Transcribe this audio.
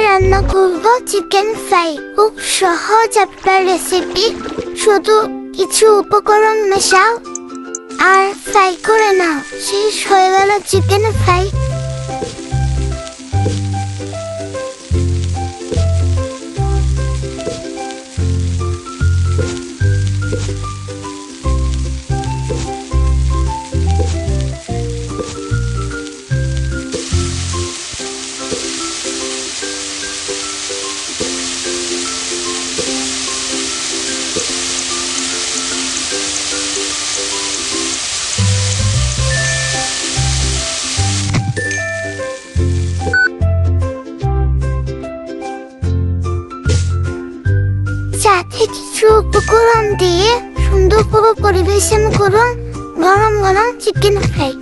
রান্না করব chicken fry. খুব সহজ একটা রেসিপি, শুধু কিছু উপকরণ মেশাও আর ফ্রাই করে নাও, শেষ হয়ে গেল চিকেন ফ্রাই। সাথে কিছু উপকরণ দিয়ে সুন্দর করে পরিবেশন করুন গরম গরম চিকেন ফ্রাই।